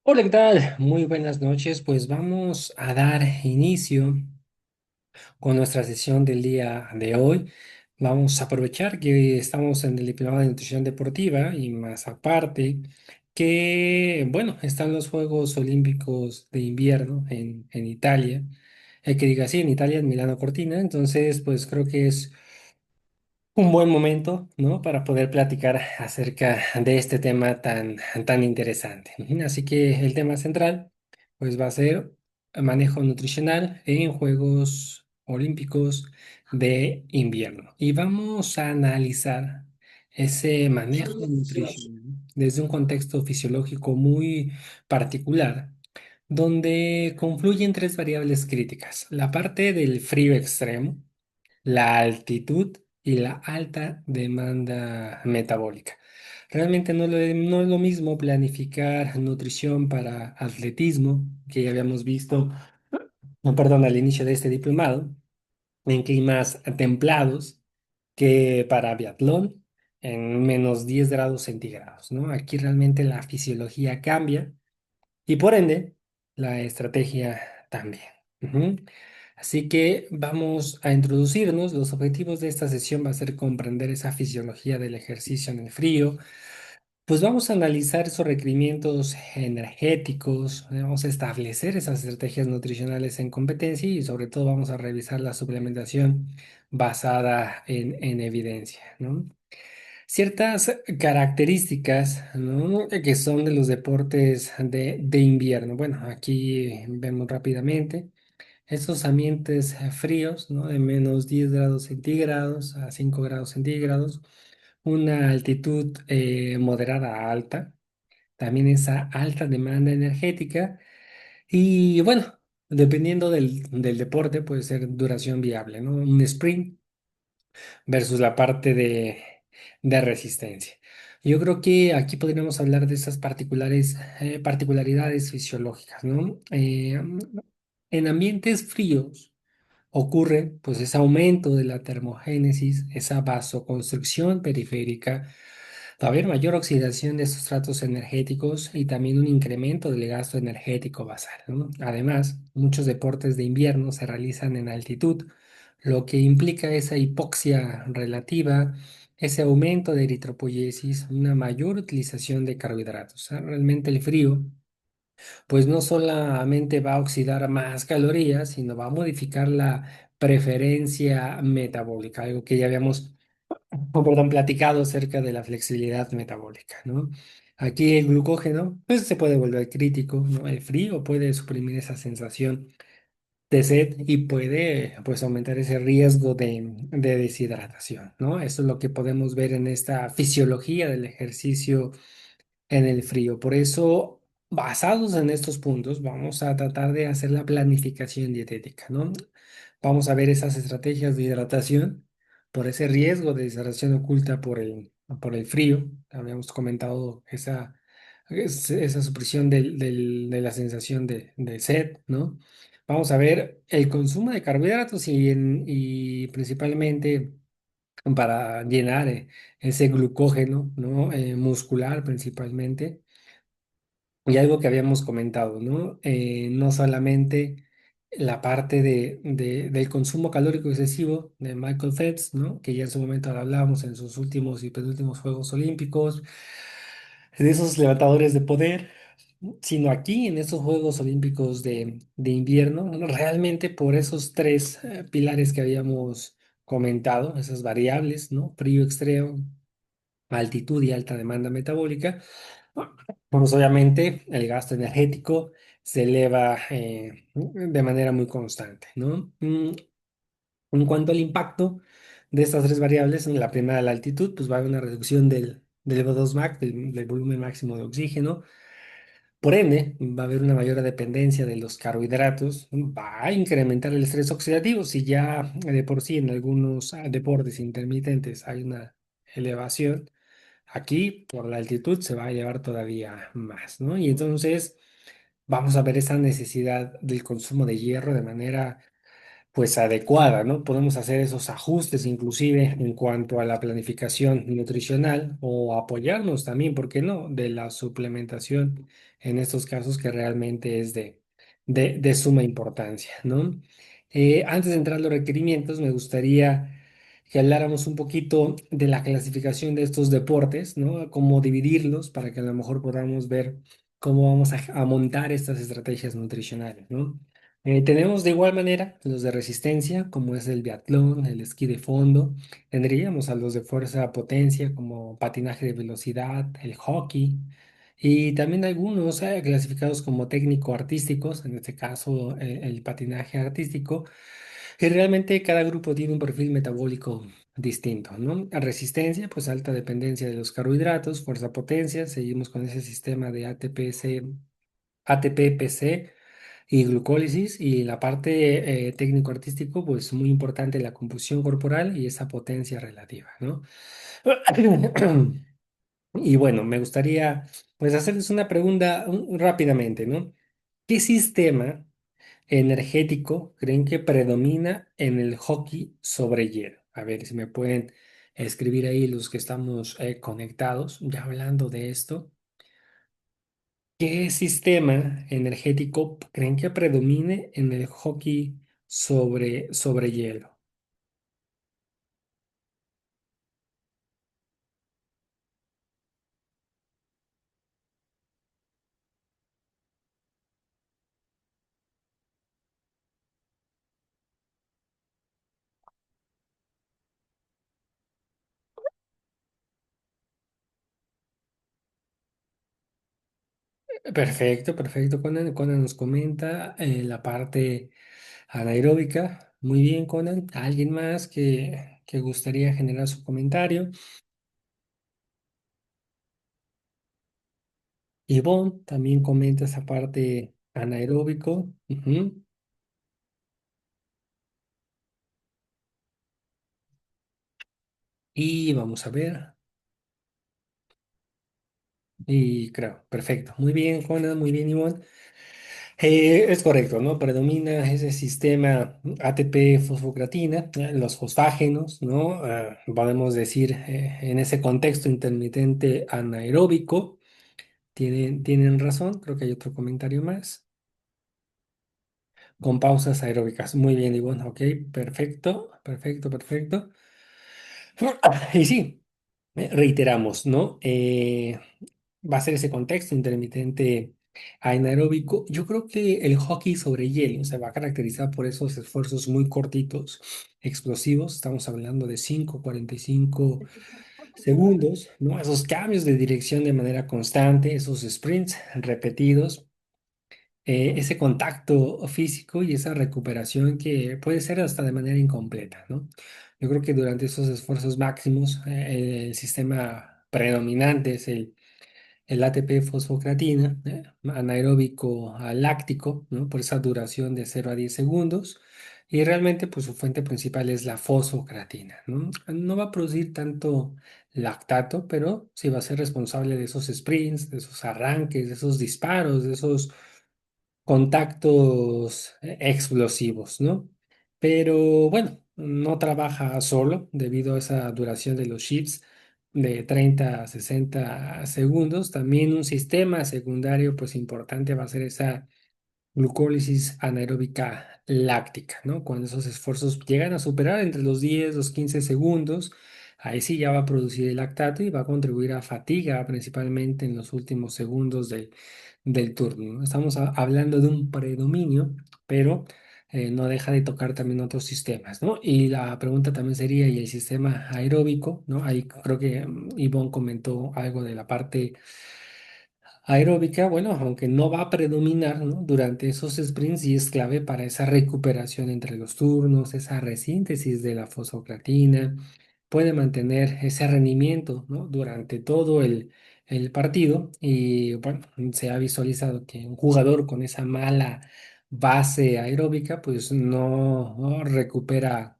Hola, ¿qué tal? Muy buenas noches. Pues vamos a dar inicio con nuestra sesión del día de hoy. Vamos a aprovechar que estamos en el Diplomado de Nutrición Deportiva y más aparte que, bueno, están los Juegos Olímpicos de Invierno en Italia. Que diga así, en Italia, en Milano Cortina. Entonces, pues creo que es un buen momento, ¿no? Para poder platicar acerca de este tema tan interesante. Ujú. Así que el tema central, pues va a ser manejo nutricional en Juegos Olímpicos de Invierno. Y vamos a analizar ese manejo nutricional desde un contexto fisiológico muy particular, donde confluyen tres variables críticas. La parte del frío extremo, la altitud y la alta demanda metabólica. Realmente no es lo mismo planificar nutrición para atletismo, que ya habíamos visto, no, perdón, al inicio de este diplomado, en climas templados, que para biatlón en menos 10 grados centígrados, ¿no? Aquí realmente la fisiología cambia y por ende, la estrategia también. Ujú. Así que vamos a introducirnos. Los objetivos de esta sesión va a ser comprender esa fisiología del ejercicio en el frío. Pues vamos a analizar esos requerimientos energéticos, vamos a establecer esas estrategias nutricionales en competencia y sobre todo vamos a revisar la suplementación basada en evidencia, ¿no? Ciertas características, ¿no? Que son de los deportes de invierno. Bueno, aquí vemos rápidamente esos ambientes fríos, ¿no? De menos 10 grados centígrados a 5 grados centígrados, una altitud moderada a alta, también esa alta demanda energética y bueno, dependiendo del deporte puede ser duración viable, ¿no? Un sprint versus la parte de resistencia. Yo creo que aquí podríamos hablar de esas particularidades fisiológicas, ¿no? En ambientes fríos ocurre pues ese aumento de la termogénesis, esa vasoconstricción periférica, va a haber mayor oxidación de sustratos energéticos y también un incremento del gasto energético basal, ¿no? Además, muchos deportes de invierno se realizan en altitud, lo que implica esa hipoxia relativa, ese aumento de eritropoyesis, una mayor utilización de carbohidratos. O sea, realmente el frío pues no solamente va a oxidar más calorías, sino va a modificar la preferencia metabólica, algo que ya habíamos, perdón, platicado acerca de la flexibilidad metabólica, ¿no? Aquí el glucógeno, pues se puede volver crítico, ¿no? El frío puede suprimir esa sensación de sed y puede, pues, aumentar ese riesgo de deshidratación, ¿no? Eso es lo que podemos ver en esta fisiología del ejercicio en el frío. Por eso, basados en estos puntos, vamos a tratar de hacer la planificación dietética, ¿no? Vamos a ver esas estrategias de hidratación por ese riesgo de deshidratación oculta por el frío. Habíamos comentado esa supresión de la sensación de sed, ¿no? Vamos a ver el consumo de carbohidratos y principalmente para llenar ese glucógeno, ¿no? Muscular principalmente. Y algo que habíamos comentado, ¿no? No solamente la parte del consumo calórico excesivo de Michael Phelps, ¿no? Que ya en su momento hablábamos en sus últimos y penúltimos Juegos Olímpicos, de esos levantadores de poder, sino aquí en estos Juegos Olímpicos de invierno, ¿no? Realmente por esos tres pilares que habíamos comentado, esas variables, ¿no? Frío extremo, altitud y alta demanda metabólica, pues obviamente el gasto energético se eleva de manera muy constante, ¿no? En cuanto al impacto de estas tres variables, en la primera, la altitud, pues va a haber una reducción del VO2 max, del volumen máximo de oxígeno. Por ende, va a haber una mayor dependencia de los carbohidratos, va a incrementar el estrés oxidativo. Si ya de por sí en algunos deportes intermitentes hay una elevación, aquí por la altitud se va a elevar todavía más, ¿no? Y entonces vamos a ver esa necesidad del consumo de hierro de manera pues adecuada, ¿no? Podemos hacer esos ajustes inclusive en cuanto a la planificación nutricional o apoyarnos también, ¿por qué no?, de la suplementación en estos casos que realmente es de suma importancia, ¿no? Antes de entrar a los requerimientos, me gustaría que habláramos un poquito de la clasificación de estos deportes, ¿no? Cómo dividirlos para que a lo mejor podamos ver cómo vamos a montar estas estrategias nutricionales, ¿no? Tenemos de igual manera los de resistencia, como es el biatlón, el esquí de fondo. Tendríamos a los de fuerza potencia, como patinaje de velocidad, el hockey. Y también algunos clasificados como técnico-artísticos, en este caso el patinaje artístico. Y realmente cada grupo tiene un perfil metabólico distinto, ¿no? A resistencia, pues alta dependencia de los carbohidratos, fuerza potencia, seguimos con ese sistema de ATPC, ATP-PC y glucólisis, y la parte técnico-artístico, pues muy importante la combustión corporal y esa potencia relativa, ¿no? Y bueno, me gustaría pues hacerles una pregunta rápidamente, ¿no? ¿Qué sistema energético creen que predomina en el hockey sobre hielo? A ver si me pueden escribir ahí los que estamos conectados, ya hablando de esto. ¿Qué sistema energético creen que predomine en el hockey sobre hielo? Perfecto, perfecto. Conan nos comenta la parte anaeróbica. Muy bien, Conan. ¿Alguien más que gustaría generar su comentario? Ivonne también comenta esa parte anaeróbico. Ujú. Y vamos a ver. Y creo, perfecto. Muy bien, Conan, muy bien, Ivonne. Es correcto, ¿no? Predomina ese sistema ATP-fosfocreatina, los fosfágenos, ¿no? Podemos decir en ese contexto intermitente anaeróbico. Tienen razón, creo que hay otro comentario más. Con pausas aeróbicas. Muy bien, Ivonne, ok, perfecto, perfecto, perfecto. Y sí, reiteramos, ¿no? Va a ser ese contexto intermitente anaeróbico. Yo creo que el hockey sobre hielo se va a caracterizar por esos esfuerzos muy cortitos, explosivos. Estamos hablando de 5,45 segundos, ¿no? Esos cambios de dirección de manera constante, esos sprints repetidos, ese contacto físico y esa recuperación que puede ser hasta de manera incompleta, ¿no? Yo creo que durante esos esfuerzos máximos, el sistema predominante es el ATP fosfocreatina, anaeróbico a láctico, ¿no? Por esa duración de 0 a 10 segundos. Y realmente, pues su fuente principal es la fosfocreatina, ¿no? No va a producir tanto lactato, pero sí va a ser responsable de esos sprints, de esos arranques, de esos disparos, de esos contactos explosivos, ¿no? Pero bueno, no trabaja solo debido a esa duración de los chips de 30 a 60 segundos. También un sistema secundario, pues importante, va a ser esa glucólisis anaeróbica láctica, ¿no? Cuando esos esfuerzos llegan a superar entre los 10 los 15 segundos, ahí sí ya va a producir el lactato y va a contribuir a fatiga, principalmente en los últimos segundos del turno, ¿no? Estamos hablando de un predominio, pero no deja de tocar también otros sistemas, ¿no? Y la pregunta también sería, ¿y el sistema aeróbico? ¿No? Ahí creo que Ivonne comentó algo de la parte aeróbica, bueno, aunque no va a predominar, ¿no? Durante esos sprints y es clave para esa recuperación entre los turnos, esa resíntesis de la fosfocreatina, puede mantener ese rendimiento, ¿no? Durante todo el partido y bueno, se ha visualizado que un jugador con esa mala base aeróbica, pues no recupera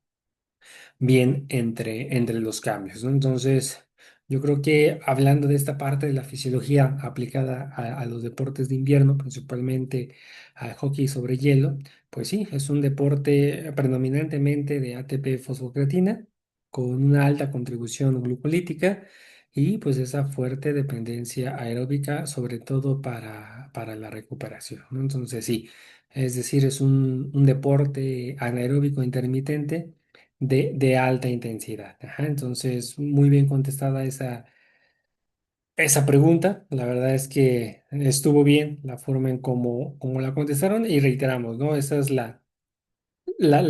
bien entre los cambios, ¿no? Entonces, yo creo que hablando de esta parte de la fisiología aplicada a los deportes de invierno, principalmente al hockey sobre hielo, pues sí, es un deporte predominantemente de ATP fosfocreatina, con una alta contribución glucolítica y pues esa fuerte dependencia aeróbica, sobre todo para la recuperación, ¿no? Entonces sí, es decir, es un deporte anaeróbico intermitente de alta intensidad. Ajá, entonces, muy bien contestada esa pregunta. La verdad es que estuvo bien la forma en cómo la contestaron y reiteramos, ¿no? Esa es la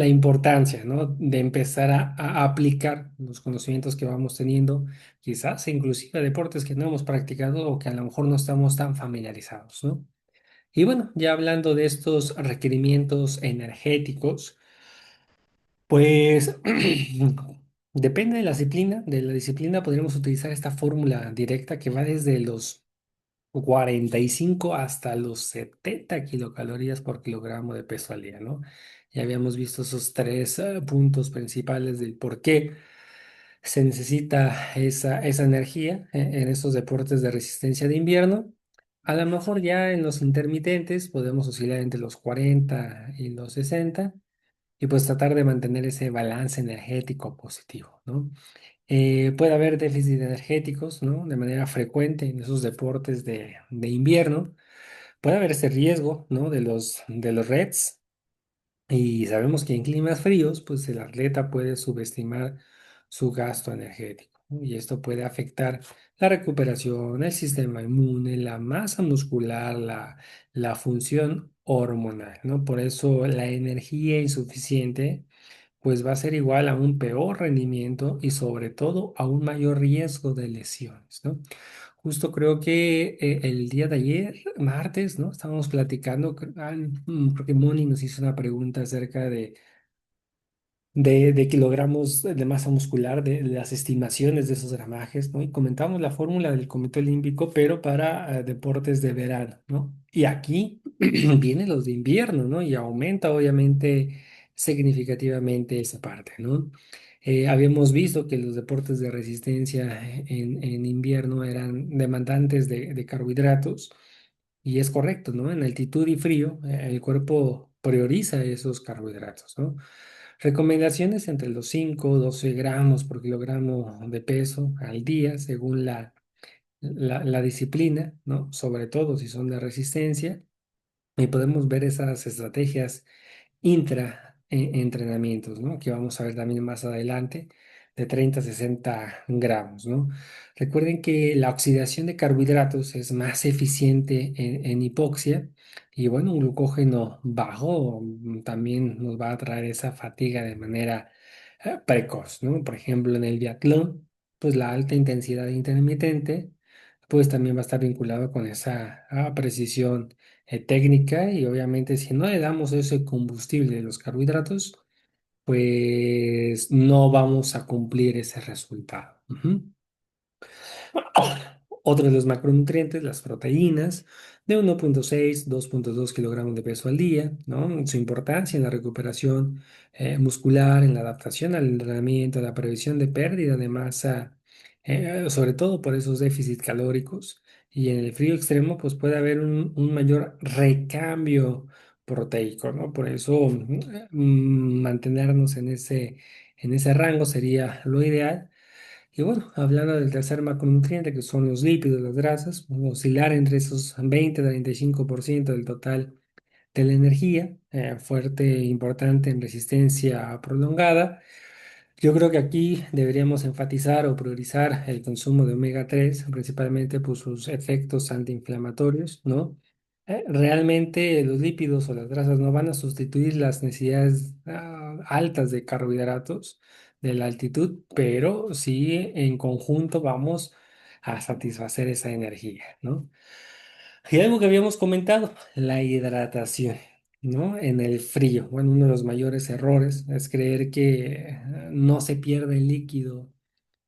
importancia, ¿no? De empezar a aplicar los conocimientos que vamos teniendo, quizás inclusive a deportes que no hemos practicado o que a lo mejor no estamos tan familiarizados, ¿no? Y bueno, ya hablando de estos requerimientos energéticos, pues depende de la disciplina. De la disciplina podríamos utilizar esta fórmula directa que va desde los 45 hasta los 70 kilocalorías por kilogramo de peso al día, ¿no? Ya habíamos visto esos tres puntos principales del por qué se necesita esa energía en estos deportes de resistencia de invierno. A lo mejor ya en los intermitentes podemos oscilar entre los 40 y los 60 y pues tratar de mantener ese balance energético positivo, ¿no? Puede haber déficits energéticos, ¿no? De manera frecuente en esos deportes de invierno. Puede haber ese riesgo, ¿no? De los REDs. Y sabemos que en climas fríos, pues el atleta puede subestimar su gasto energético, ¿no? Y esto puede afectar la recuperación, el sistema inmune, la masa muscular, la función hormonal, ¿no? Por eso la energía insuficiente pues va a ser igual a un peor rendimiento y sobre todo a un mayor riesgo de lesiones, ¿no? Justo creo que el día de ayer, martes, ¿no? Estábamos platicando, creo que Moni nos hizo una pregunta acerca de kilogramos de masa muscular, de las estimaciones de esos gramajes, ¿no? Y comentamos la fórmula del Comité Olímpico, pero para deportes de verano, ¿no? Y aquí vienen los de invierno, ¿no? Y aumenta obviamente significativamente esa parte, ¿no? Habíamos visto que los deportes de resistencia en invierno eran demandantes de carbohidratos, y es correcto, ¿no? En altitud y frío, el cuerpo prioriza esos carbohidratos, ¿no? Recomendaciones entre los 5 o 12 gramos por kilogramo de peso al día, según la disciplina, ¿no? Sobre todo si son de resistencia. Y podemos ver esas estrategias intra-entrenamientos, ¿no? Que vamos a ver también más adelante, de 30 a 60 gramos, ¿no? Recuerden que la oxidación de carbohidratos es más eficiente en hipoxia y bueno, un glucógeno bajo también nos va a traer esa fatiga de manera precoz, ¿no? Por ejemplo, en el biatlón, pues la alta intensidad intermitente, pues también va a estar vinculado con esa precisión técnica y obviamente si no le damos ese combustible de los carbohidratos, pues no vamos a cumplir ese resultado. Ujú. Otro de los macronutrientes, las proteínas, de 1,6, 2,2 kilogramos de peso al día, ¿no? Su importancia en la recuperación muscular, en la adaptación al entrenamiento, la previsión de pérdida de masa, sobre todo por esos déficits calóricos. Y en el frío extremo, pues puede haber un mayor recambio proteico, ¿no? Por eso mantenernos en ese rango sería lo ideal. Y bueno, hablando del tercer macronutriente, que son los lípidos, las grasas, pues, oscilar entre esos 20 35% del total de la energía, fuerte e importante en resistencia prolongada. Yo creo que aquí deberíamos enfatizar o priorizar el consumo de omega 3 principalmente por sus efectos antiinflamatorios, ¿no? Realmente los lípidos o las grasas no van a sustituir las necesidades altas de carbohidratos de la altitud, pero sí en conjunto vamos a satisfacer esa energía, ¿no? Y algo que habíamos comentado, la hidratación, ¿no? En el frío. Bueno, uno de los mayores errores es creer que no se pierde el líquido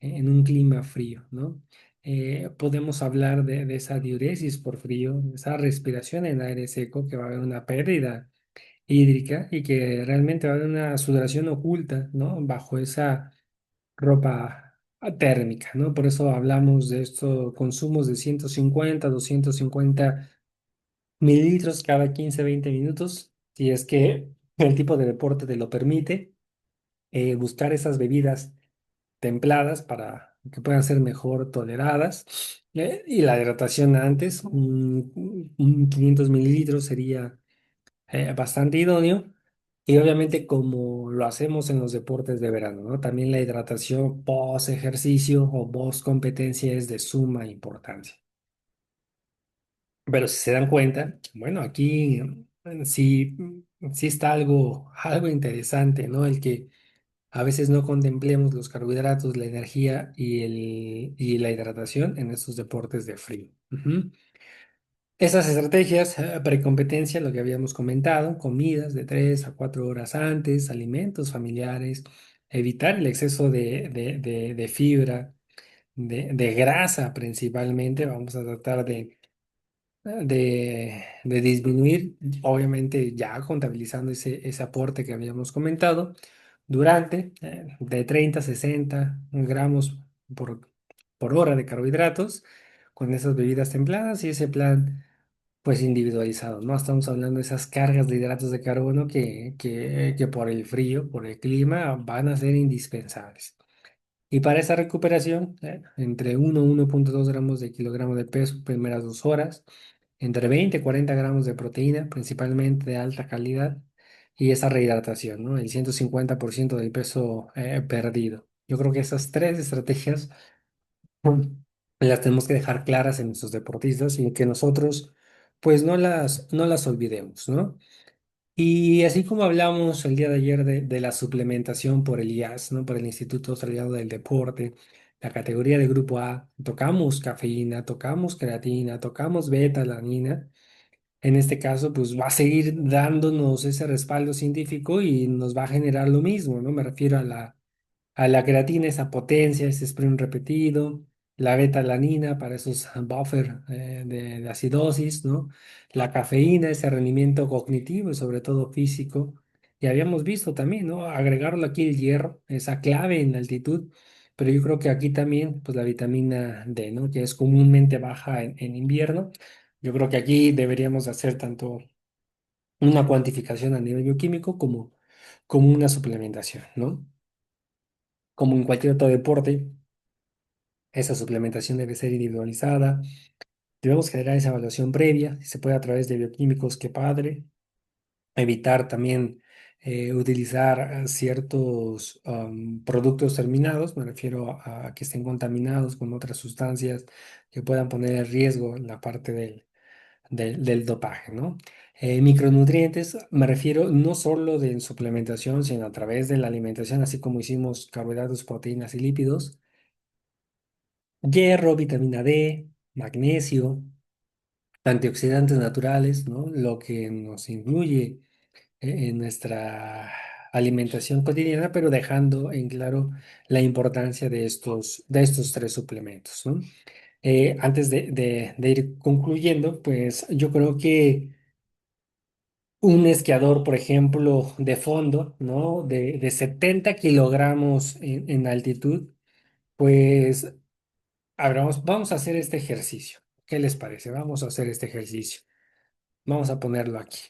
en un clima frío, ¿no? Podemos hablar de esa diuresis por frío, esa respiración en aire seco, que va a haber una pérdida hídrica y que realmente va a haber una sudoración oculta, ¿no? Bajo esa ropa térmica, ¿no? Por eso hablamos de estos consumos de 150, 250 mililitros cada 15 20 minutos, si es que el tipo de deporte te lo permite, buscar esas bebidas templadas para que puedan ser mejor toleradas. Y la hidratación antes, un 500 mililitros sería bastante idóneo. Y obviamente como lo hacemos en los deportes de verano, ¿no? También la hidratación post ejercicio o post competencia es de suma importancia. Pero si se dan cuenta, bueno, aquí sí, sí está algo interesante, ¿no? El que a veces no contemplemos los carbohidratos, la energía y la hidratación en estos deportes de frío. Ujú. Esas estrategias, precompetencia, lo que habíamos comentado, comidas de 3 a 4 horas antes, alimentos familiares, evitar el exceso de fibra, de grasa principalmente. Vamos a tratar de disminuir, obviamente ya contabilizando ese aporte que habíamos comentado, durante de 30 a 60 gramos por, por hora de carbohidratos con esas bebidas templadas y ese plan pues individualizado, ¿no? Estamos hablando de esas cargas de hidratos de carbono que por el frío, por el clima, van a ser indispensables. Y para esa recuperación, entre 1 a 1,2 gramos de kilogramo de peso primeras 2 horas, entre 20 y 40 gramos de proteína, principalmente de alta calidad, y esa rehidratación, ¿no? El 150% del peso perdido. Yo creo que esas tres estrategias mm, las tenemos que dejar claras en nuestros deportistas y que nosotros, pues, no las olvidemos, ¿no? Y así como hablamos el día de ayer de la suplementación por el IAS, ¿no? Por el Instituto Australiano del Deporte, la categoría de grupo A, tocamos cafeína, tocamos creatina, tocamos beta-alanina. En este caso, pues va a seguir dándonos ese respaldo científico y nos va a generar lo mismo, ¿no? Me refiero a la creatina, esa potencia, ese sprint repetido, la beta-alanina para esos buffer de acidosis, ¿no? La cafeína, ese rendimiento cognitivo y sobre todo físico. Y habíamos visto también, ¿no? Agregarlo aquí el hierro, esa clave en la altitud, pero yo creo que aquí también, pues la vitamina D, ¿no? Que es comúnmente baja en invierno. Yo creo que aquí deberíamos hacer tanto una cuantificación a nivel bioquímico como una suplementación, ¿no? Como en cualquier otro deporte, esa suplementación debe ser individualizada. Debemos generar esa evaluación previa, si se puede a través de bioquímicos, qué padre. Evitar también utilizar ciertos productos terminados, me refiero a que estén contaminados con otras sustancias que puedan poner en riesgo la parte del dopaje, ¿no? Micronutrientes, me refiero no solo de suplementación, sino a través de la alimentación, así como hicimos carbohidratos, proteínas y lípidos. Hierro, vitamina D, magnesio, antioxidantes naturales, ¿no? Lo que nos incluye en nuestra alimentación cotidiana, pero dejando en claro la importancia de estos tres suplementos, ¿no? Antes de ir concluyendo, pues yo creo que un esquiador, por ejemplo, de fondo, ¿no? De 70 kilogramos en altitud, pues a ver, vamos a hacer este ejercicio. ¿Qué les parece? Vamos a hacer este ejercicio. Vamos a ponerlo aquí.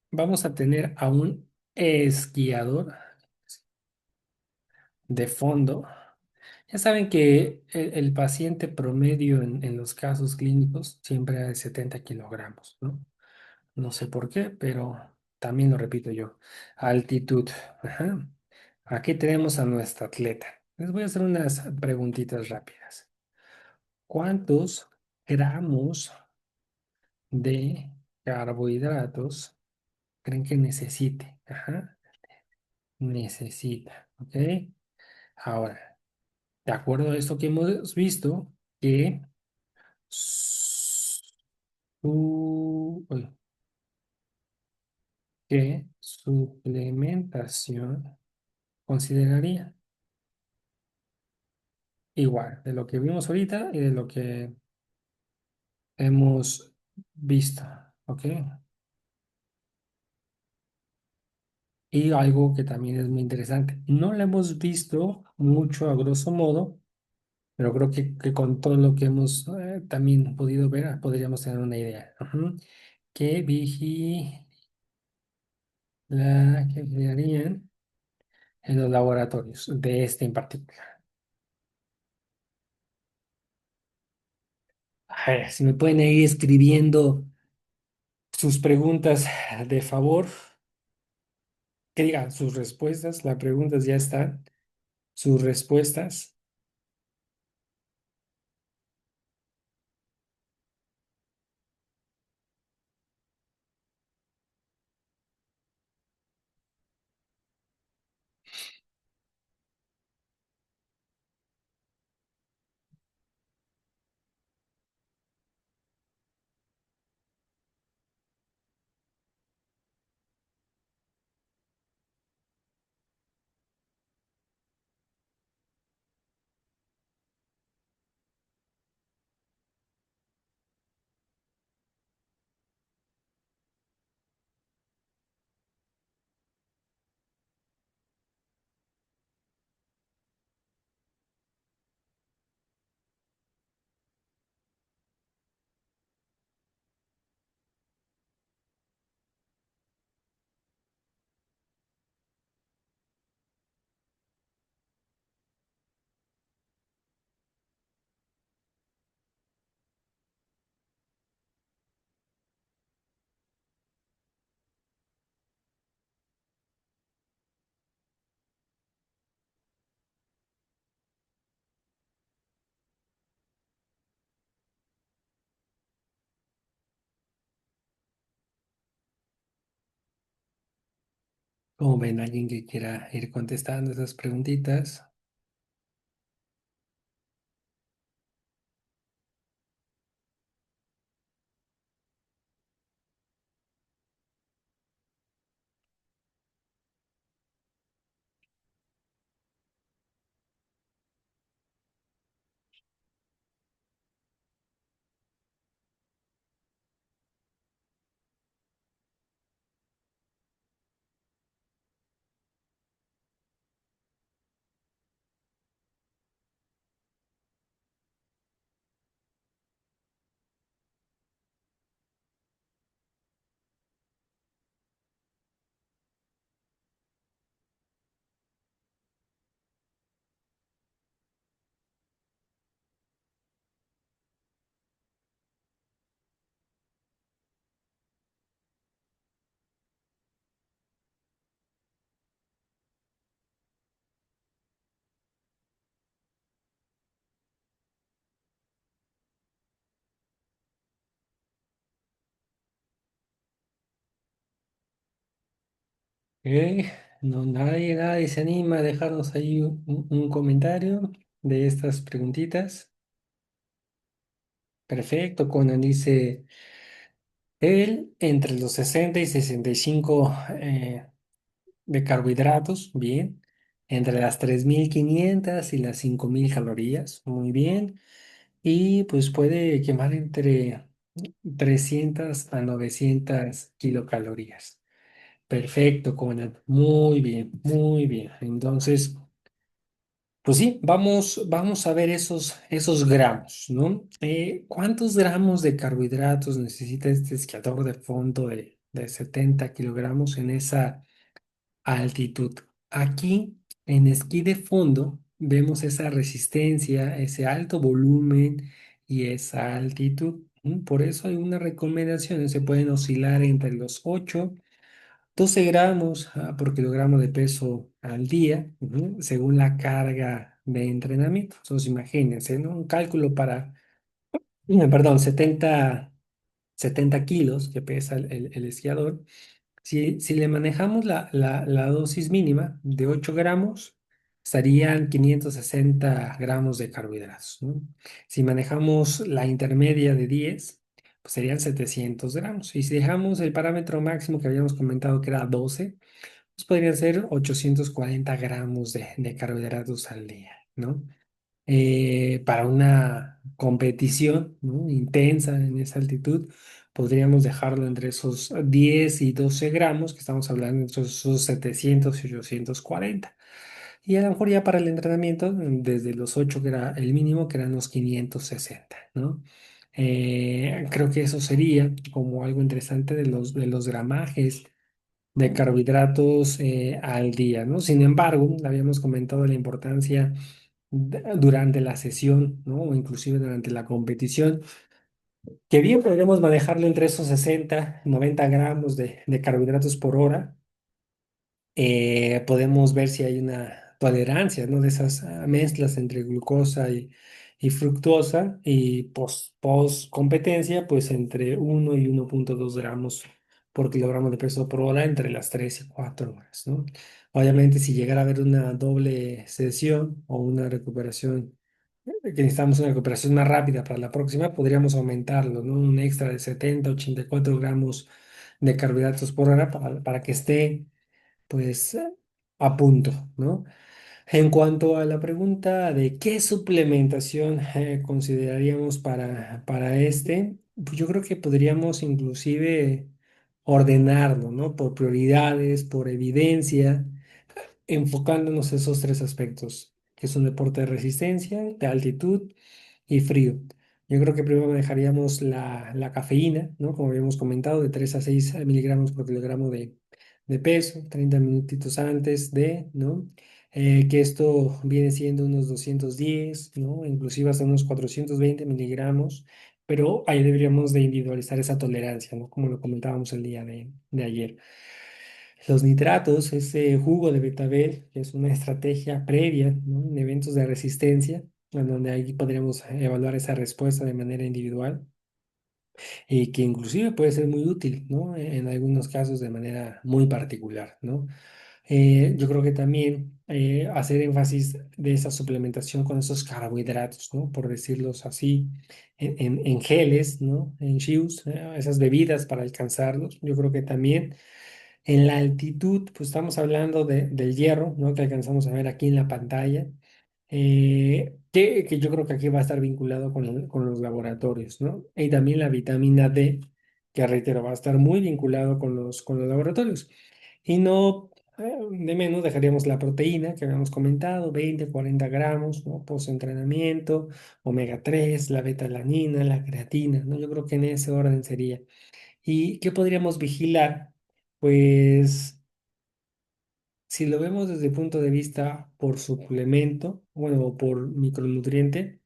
Vamos a tener a un esquiador de fondo. Ya saben que el paciente promedio en los casos clínicos siempre es de 70 kilogramos, ¿no? No sé por qué, pero también lo repito yo. Altitud. Ajá. Aquí tenemos a nuestra atleta. Les voy a hacer unas preguntitas rápidas. ¿Cuántos gramos de carbohidratos creen que necesite? Ajá, necesita, ¿ok? Ahora, de acuerdo a esto que hemos visto, uy, ¿qué suplementación consideraría? Igual, de lo que vimos ahorita y de lo que hemos visto, ¿ok? Y algo que también es muy interesante, no lo hemos visto mucho a grosso modo, pero creo que con todo lo que hemos también podido ver, podríamos tener una idea. Ujú. Que la que emplearían en los laboratorios de este en particular. A ver, si me pueden ir escribiendo sus preguntas de favor, que digan sus respuestas, las preguntas ya están, sus respuestas. ¿Cómo ven alguien que quiera ir contestando esas preguntitas? Ok, no, nadie se anima a dejarnos ahí un comentario de estas preguntitas. Perfecto, Conan dice él entre los 60 y 65 de carbohidratos, bien. Entre las 3.500 y las 5.000 calorías, muy bien. Y pues puede quemar entre 300 a 900 kilocalorías. Perfecto, Conan. Muy bien, muy bien. Entonces, pues sí, vamos a ver esos gramos, ¿no? ¿Cuántos gramos de carbohidratos necesita este esquiador de fondo de 70 kilogramos en esa altitud? Aquí, en esquí de fondo, vemos esa resistencia, ese alto volumen y esa altitud. Por eso hay unas recomendaciones, se pueden oscilar entre los 8 12 gramos por kilogramo de peso al día, según la carga de entrenamiento. Entonces, imagínense, ¿no? Un cálculo para, perdón, 70 kilos que pesa el esquiador. Si le manejamos la dosis mínima de 8 gramos, estarían 560 gramos de carbohidratos, ¿no? Si manejamos la intermedia de 10, pues serían 700 gramos. Y si dejamos el parámetro máximo que habíamos comentado que era 12, pues podrían ser 840 gramos de carbohidratos al día, ¿no? Para una competición, ¿no?, intensa en esa altitud, podríamos dejarlo entre esos 10 y 12 gramos, que estamos hablando entre esos 700 y 840. Y a lo mejor ya para el entrenamiento, desde los 8 que era el mínimo, que eran los 560, ¿no? Creo que eso sería como algo interesante de los gramajes de carbohidratos al día, ¿no? Sin embargo, habíamos comentado la importancia durante la sesión, ¿no? O inclusive durante la competición, que bien podríamos manejarlo entre esos 60, 90 gramos de carbohidratos por hora. Podemos ver si hay una tolerancia, ¿no? De esas mezclas entre glucosa y fructosa, y post competencia, pues entre 1 y 1,2 gramos por kilogramo de peso por hora entre las 3 y 4 horas, ¿no? Obviamente, si llegara a haber una doble sesión o una recuperación, que necesitamos una recuperación más rápida para la próxima, podríamos aumentarlo, ¿no? Un extra de 70, 84 gramos de carbohidratos por hora para que esté pues a punto, ¿no? En cuanto a la pregunta de qué suplementación consideraríamos para este, pues yo creo que podríamos inclusive ordenarlo, ¿no? Por prioridades, por evidencia, enfocándonos en esos tres aspectos, que es un deporte de resistencia, de altitud y frío. Yo creo que primero manejaríamos la cafeína, ¿no? Como habíamos comentado, de 3 a 6 miligramos por kilogramo de peso, 30 minutitos antes de, ¿no? Que esto viene siendo unos 210, ¿no? Inclusive hasta unos 420 miligramos, pero ahí deberíamos de individualizar esa tolerancia, ¿no? Como lo comentábamos el día de ayer. Los nitratos, ese jugo de betabel, que es una estrategia previa, ¿no? En eventos de resistencia, en donde ahí podríamos evaluar esa respuesta de manera individual y que inclusive puede ser muy útil, ¿no? En algunos casos de manera muy particular, ¿no? Yo creo que también hacer énfasis de esa suplementación con esos carbohidratos, ¿no? Por decirlos así, en geles, ¿no? En chews, esas bebidas para alcanzarlos. Yo creo que también en la altitud, pues estamos hablando del hierro, ¿no? Que alcanzamos a ver aquí en la pantalla, que yo creo que aquí va a estar vinculado con los laboratorios, ¿no? Y también la vitamina D, que reitero, va a estar muy vinculado con los laboratorios. Y no de menos dejaríamos la proteína que habíamos comentado, 20, 40 gramos, ¿no? Post-entrenamiento, omega 3, la beta-alanina, la creatina, ¿no? Yo creo que en ese orden sería. ¿Y qué podríamos vigilar? Pues si lo vemos desde el punto de vista por suplemento, bueno, o por micronutriente,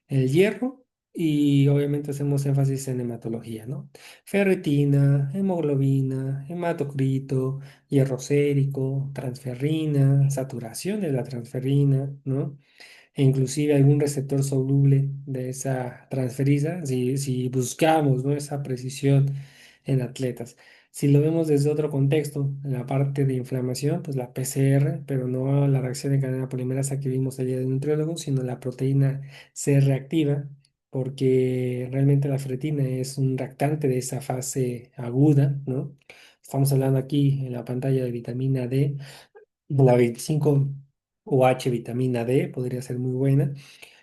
el hierro, y obviamente hacemos énfasis en hematología, ¿no? Ferritina, hemoglobina, hematocrito, hierro sérico, transferrina, saturación de la transferrina, ¿no? E inclusive algún receptor soluble de esa transferasa, si buscamos, ¿no? Esa precisión en atletas. Si lo vemos desde otro contexto, en la parte de inflamación, pues la PCR, pero no la reacción de cadena polimerasa que vimos ayer de nutriólogo, sino la proteína C reactiva, porque realmente la ferritina es un reactante de esa fase aguda, ¿no? Estamos hablando aquí en la pantalla de vitamina D, la 25 H vitamina D podría ser muy buena.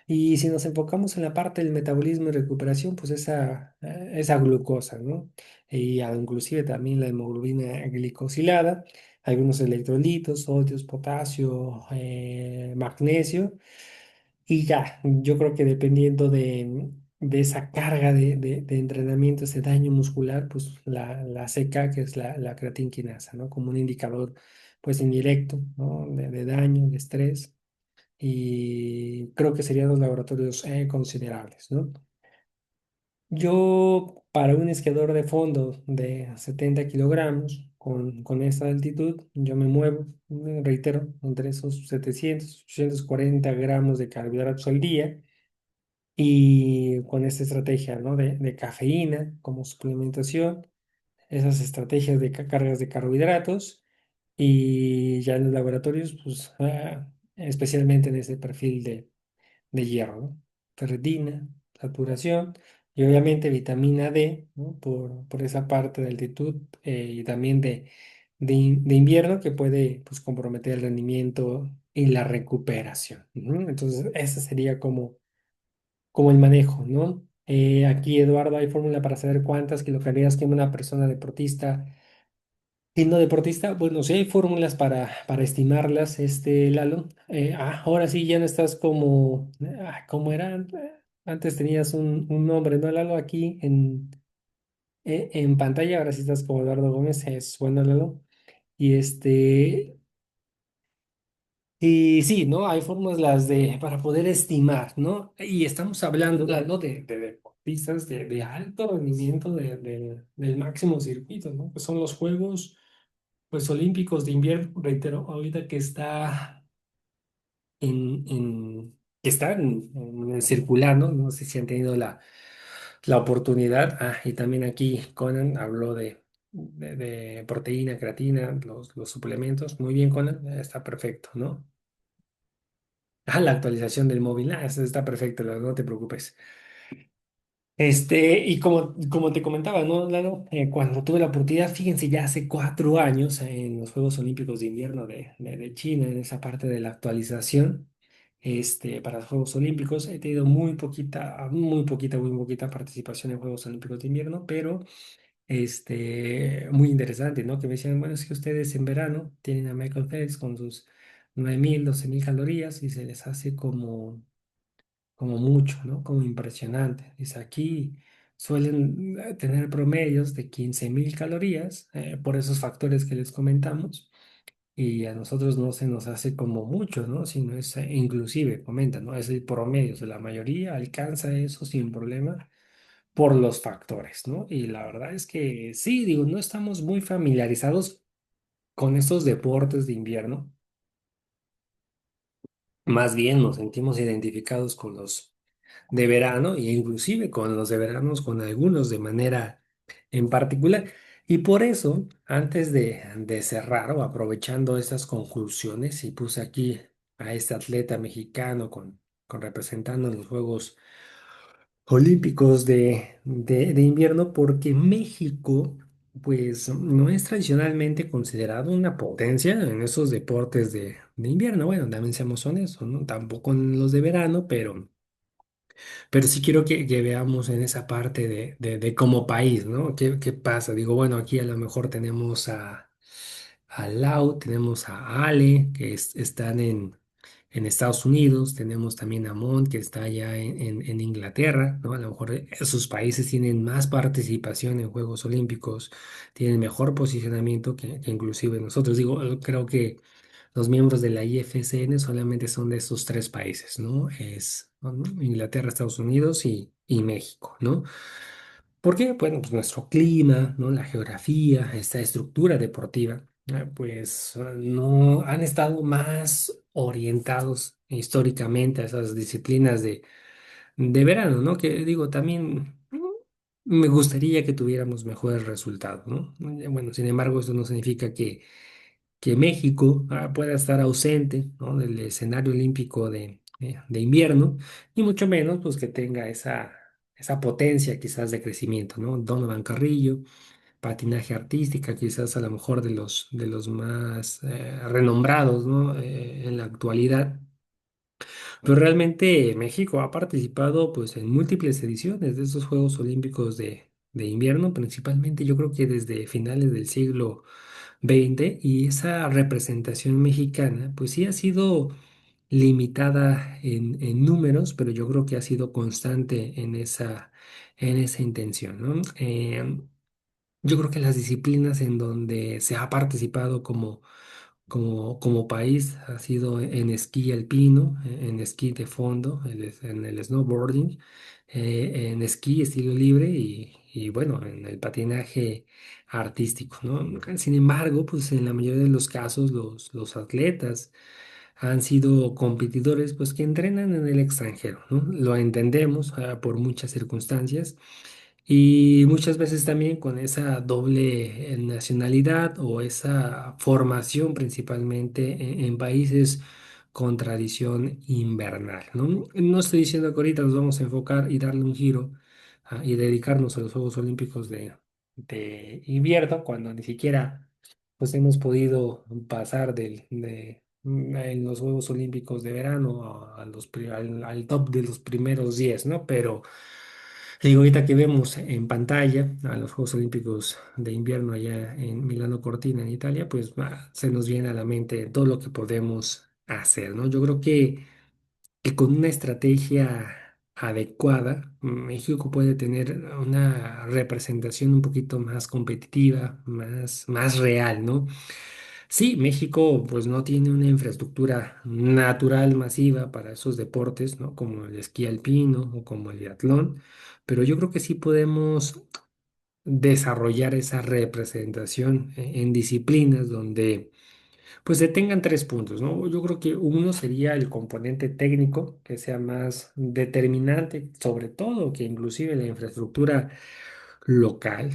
Y si nos enfocamos en la parte del metabolismo y recuperación, pues esa glucosa, ¿no? Y inclusive también la hemoglobina glicosilada, algunos electrolitos, sodio, potasio, magnesio. Y ya, yo creo que dependiendo de esa carga de entrenamiento, ese daño muscular, pues la CK, que es la creatinquinasa, ¿no? Como un indicador, pues indirecto, ¿no? De daño, de estrés. Y creo que serían los laboratorios considerables, ¿no? Yo, para un esquiador de fondo de 70 kilogramos, con esta altitud, yo me muevo, reitero, entre esos 700, 840 gramos de carbohidratos al día, y con esta estrategia, ¿no? de cafeína como suplementación, esas estrategias de cargas de carbohidratos, y ya en los laboratorios, pues especialmente en ese perfil de hierro, ¿no? Ferritina, saturación y obviamente vitamina D, ¿no? Por esa parte de altitud, y también de invierno, que puede, pues, comprometer el rendimiento y la recuperación. Ujú. Entonces, ese sería como el manejo, ¿no? Aquí, Eduardo, hay fórmula para saber cuántas kilocalorías quema una persona deportista y no deportista. Bueno, sí hay fórmulas para estimarlas, Lalo. Ahora sí ya no estás como, ¿cómo era? Antes tenías un nombre, ¿no, Lalo? Aquí en pantalla, ahora sí estás como Eduardo Gómez, es bueno, Lalo. Y y sí, ¿no? Hay formas para poder estimar, ¿no? Y estamos hablando de deportistas de alto rendimiento del máximo circuito, ¿no? Que son los Juegos, pues, Olímpicos de invierno, reitero, ahorita que que están circulando, no sé si han tenido la oportunidad. Ah, y también aquí Conan habló de proteína, creatina, los suplementos. Muy bien, Conan, está perfecto, ¿no? Ah, la actualización del móvil. Ah, eso está perfecto, no te preocupes. Y como te comentaba, ¿no, Lalo? Cuando tuve la oportunidad, fíjense, ya hace 4 años en los Juegos Olímpicos de Invierno de China, en esa parte de la actualización, para los Juegos Olímpicos, he tenido muy poquita participación en Juegos Olímpicos de Invierno, pero muy interesante, ¿no? Que me decían, bueno, es que ustedes en verano tienen a Michael Phelps con sus 9.000 12.000 calorías y se les hace como mucho, ¿no? Como impresionante. Dice, aquí suelen tener promedios de 15.000 calorías por esos factores que les comentamos y a nosotros no se nos hace como mucho, ¿no? Sino es, inclusive, comentan, ¿no? Es el promedio, o sea, la mayoría alcanza eso sin problema por los factores, ¿no? Y la verdad es que sí, digo, no estamos muy familiarizados con estos deportes de invierno, más bien nos sentimos identificados con los de verano e inclusive con los de veranos, con algunos de manera en particular. Y por eso, antes de cerrar o aprovechando estas conclusiones, y puse aquí a este atleta mexicano con representando en los Juegos Olímpicos de invierno, porque México, pues, no es tradicionalmente considerado una potencia en esos deportes de invierno. Bueno, también seamos honestos, ¿no? Tampoco en los de verano, pero sí quiero que veamos en esa parte de como país, ¿no? ¿Qué pasa? Digo, bueno, aquí a lo mejor tenemos a Lau, tenemos a Ale, están en Estados Unidos, tenemos también a Mont, que está allá en Inglaterra, ¿no? A lo mejor esos países tienen más participación en Juegos Olímpicos, tienen mejor posicionamiento que inclusive nosotros. Digo, creo que los miembros de la IFCN solamente son de estos tres países, ¿no? ¿No? Inglaterra, Estados Unidos y México, ¿no? ¿Por qué? Bueno, pues nuestro clima, ¿no? La geografía, esta estructura deportiva, pues no han estado más orientados históricamente a esas disciplinas de verano, ¿no? Que digo, también me gustaría que tuviéramos mejores resultados, ¿no? Bueno, sin embargo, eso no significa que México pueda estar ausente, ¿no? Del escenario olímpico de invierno, y mucho menos pues que tenga esa potencia quizás de crecimiento, ¿no? Donovan Carrillo, patinaje artística, quizás a lo mejor de los más renombrados, ¿no? En la actualidad. Pero realmente México ha participado pues en múltiples ediciones de estos Juegos Olímpicos de invierno, principalmente yo creo que desde finales del siglo XX, y esa representación mexicana pues sí ha sido limitada en números, pero yo creo que ha sido constante en esa intención, ¿no? Yo creo que las disciplinas en donde se ha participado como país ha sido en esquí alpino, en esquí de fondo, en el snowboarding, en esquí estilo libre y bueno, en el patinaje artístico, ¿no? Sin embargo, pues en la mayoría de los casos los atletas han sido competidores pues que entrenan en el extranjero, ¿no? Lo entendemos por muchas circunstancias. Y muchas veces también con esa doble nacionalidad o esa formación principalmente en países con tradición invernal, ¿no? No estoy diciendo que ahorita nos vamos a enfocar y darle un giro y dedicarnos a los Juegos Olímpicos de invierno cuando ni siquiera pues hemos podido pasar en los Juegos Olímpicos de verano al top de los primeros 10, ¿no? Pero digo, ahorita que vemos en pantalla a los Juegos Olímpicos de invierno allá en Milano Cortina, en Italia, pues se nos viene a la mente todo lo que podemos hacer, ¿no? Yo creo que con una estrategia adecuada, México puede tener una representación un poquito más competitiva, más real, ¿no? Sí, México pues no tiene una infraestructura natural masiva para esos deportes, ¿no? Como el esquí alpino o como el biatlón, pero yo creo que sí podemos desarrollar esa representación en disciplinas donde pues se tengan tres puntos, ¿no? Yo creo que uno sería el componente técnico, que sea más determinante, sobre todo que inclusive la infraestructura local,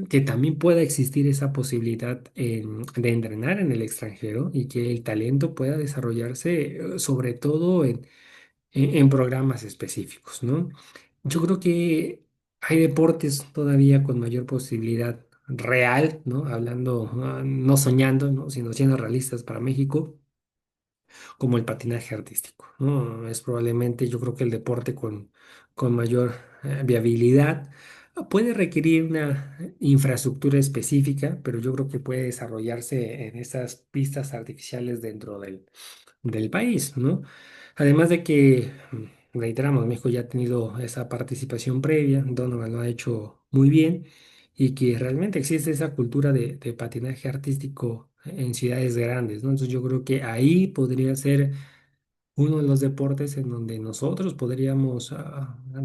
que también pueda existir esa posibilidad de entrenar en el extranjero y que el talento pueda desarrollarse sobre todo en programas específicos, ¿no? Yo creo que hay deportes todavía con mayor posibilidad real, ¿no? Hablando, no soñando, ¿no? Sino siendo realistas para México, como el patinaje artístico, ¿no? Es probablemente, yo creo que el deporte con mayor viabilidad. Puede requerir una infraestructura específica, pero yo creo que puede desarrollarse en esas pistas artificiales dentro del país, ¿no? Además de que, reiteramos, México ya ha tenido esa participación previa, Donovan lo ha hecho muy bien y que realmente existe esa cultura de patinaje artístico en ciudades grandes, ¿no? Entonces yo creo que ahí podría ser uno de los deportes en donde nosotros podríamos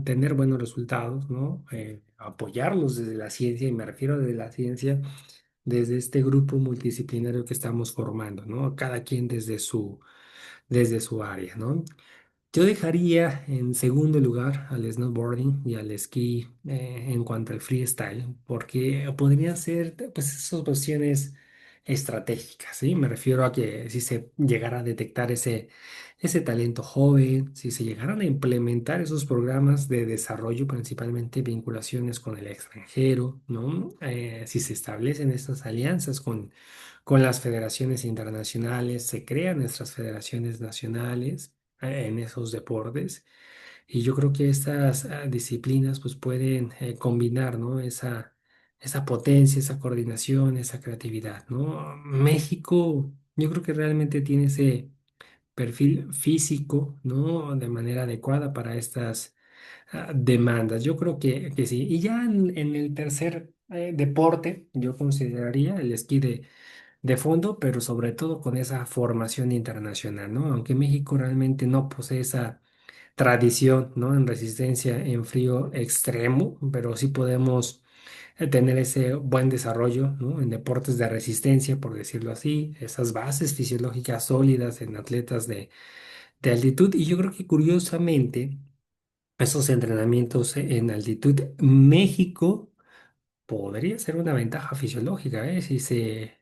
tener buenos resultados, ¿no? Apoyarlos desde la ciencia, y me refiero desde la ciencia, desde este grupo multidisciplinario que estamos formando, ¿no? Cada quien desde su área, ¿no? Yo dejaría en segundo lugar al snowboarding y al esquí en cuanto al freestyle, porque podrían ser pues esas opciones estratégicas, ¿sí? Me refiero a que si se llegara a detectar ese talento joven, si se llegaran a implementar esos programas de desarrollo, principalmente vinculaciones con el extranjero, ¿no? Si se establecen estas alianzas con las federaciones internacionales, se crean nuestras federaciones nacionales en esos deportes. Y yo creo que estas disciplinas pues pueden combinar, ¿no? Esa potencia, esa coordinación, esa creatividad, ¿no? México, yo creo que realmente tiene ese perfil físico, ¿no? De manera adecuada para estas demandas. Yo creo que sí. Y ya en el tercer deporte, yo consideraría el esquí de fondo, pero sobre todo con esa formación internacional, ¿no? Aunque México realmente no posee esa tradición, ¿no? En resistencia en frío extremo, pero sí podemos tener ese buen desarrollo, ¿no? En deportes de resistencia, por decirlo así, esas bases fisiológicas sólidas en atletas de altitud. Y yo creo que curiosamente, esos entrenamientos en altitud, México podría ser una ventaja fisiológica, ¿eh? Si se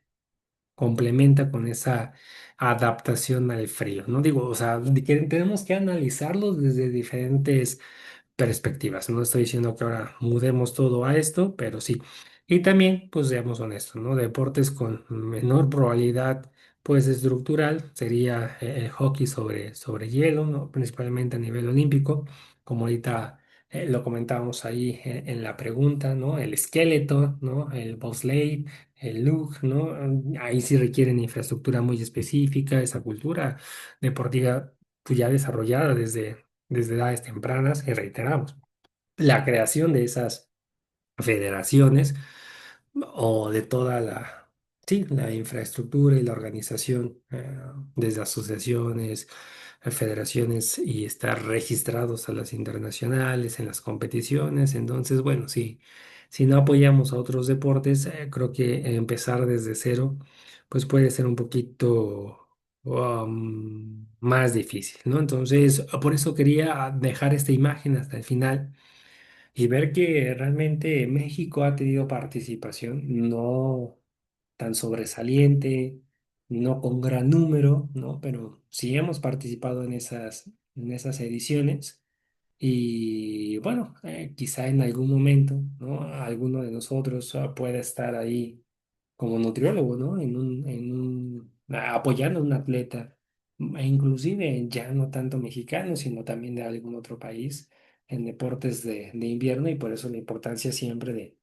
complementa con esa adaptación al frío, ¿no? Digo, o sea, de que tenemos que analizarlo desde diferentes perspectivas. No estoy diciendo que ahora mudemos todo a esto, pero sí. Y también, pues seamos honestos, ¿no? Deportes con menor probabilidad, pues estructural, sería el hockey sobre hielo, ¿no? Principalmente a nivel olímpico, como ahorita lo comentábamos ahí en la pregunta, ¿no? El esqueleto, ¿no? El bobsleigh, el lug, ¿no? Ahí sí requieren infraestructura muy específica, esa cultura deportiva pues, ya desarrollada desde edades tempranas y reiteramos, la creación de esas federaciones o de toda sí, la infraestructura y la organización desde asociaciones, federaciones y estar registrados a las internacionales en las competiciones. Entonces, bueno, sí, si no apoyamos a otros deportes, creo que empezar desde cero, pues puede ser un poquito más difícil, ¿no? Entonces, por eso quería dejar esta imagen hasta el final y ver que realmente México ha tenido participación, no tan sobresaliente, no con gran número, ¿no? Pero sí hemos participado en esas ediciones. Y bueno, quizá en algún momento, ¿no? Alguno de nosotros pueda estar ahí como nutriólogo, ¿no? Apoyando a un atleta, e inclusive ya no tanto mexicano, sino también de algún otro país en deportes de invierno y por eso la importancia siempre de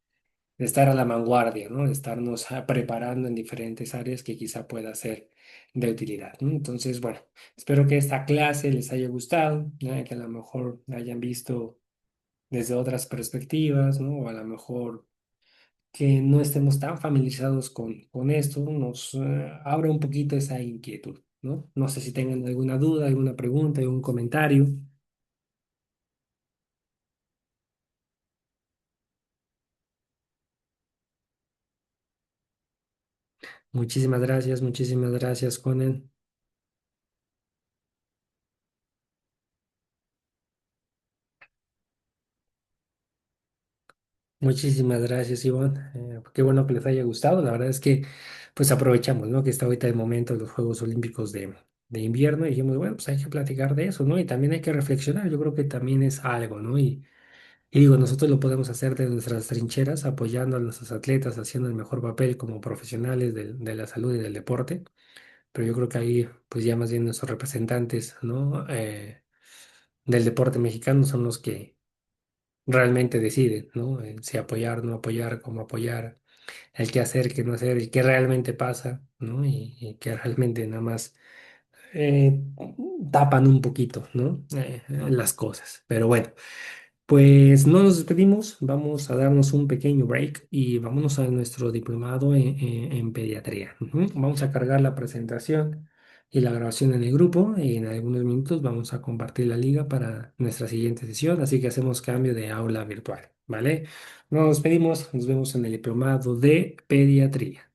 estar a la vanguardia, ¿no? De estarnos preparando en diferentes áreas que quizá pueda ser de utilidad, ¿no? Entonces, bueno, espero que esta clase les haya gustado, ¿no? Que a lo mejor la hayan visto desde otras perspectivas, ¿no? O a lo mejor que no estemos tan familiarizados con esto nos abre un poquito esa inquietud, ¿no? No sé si tengan alguna duda, alguna pregunta, algún comentario. Muchísimas gracias, Conan. Muchísimas gracias, Ivonne. Qué bueno que les haya gustado. La verdad es que pues aprovechamos, ¿no? Que está ahorita el momento de los Juegos Olímpicos de invierno y dijimos, bueno, pues hay que platicar de eso, ¿no? Y también hay que reflexionar. Yo creo que también es algo, ¿no? Y digo, nosotros lo podemos hacer desde nuestras trincheras, apoyando a nuestros atletas, haciendo el mejor papel como profesionales de la salud y del deporte. Pero yo creo que ahí, pues ya más bien nuestros representantes, ¿no? Del deporte mexicano son los que realmente deciden, ¿no? Si apoyar, no apoyar, cómo apoyar, el qué hacer, qué no hacer, el qué realmente pasa, ¿no? Y que realmente nada más eh, tapan un poquito, ¿no? Las cosas. Pero bueno. Pues no nos despedimos, vamos a darnos un pequeño break y vámonos a nuestro diplomado en pediatría. Ujú. Vamos a cargar la presentación y la grabación en el grupo y en algunos minutos vamos a compartir la liga para nuestra siguiente sesión, así que hacemos cambio de aula virtual, ¿vale? Nos despedimos, nos vemos en el diplomado de pediatría.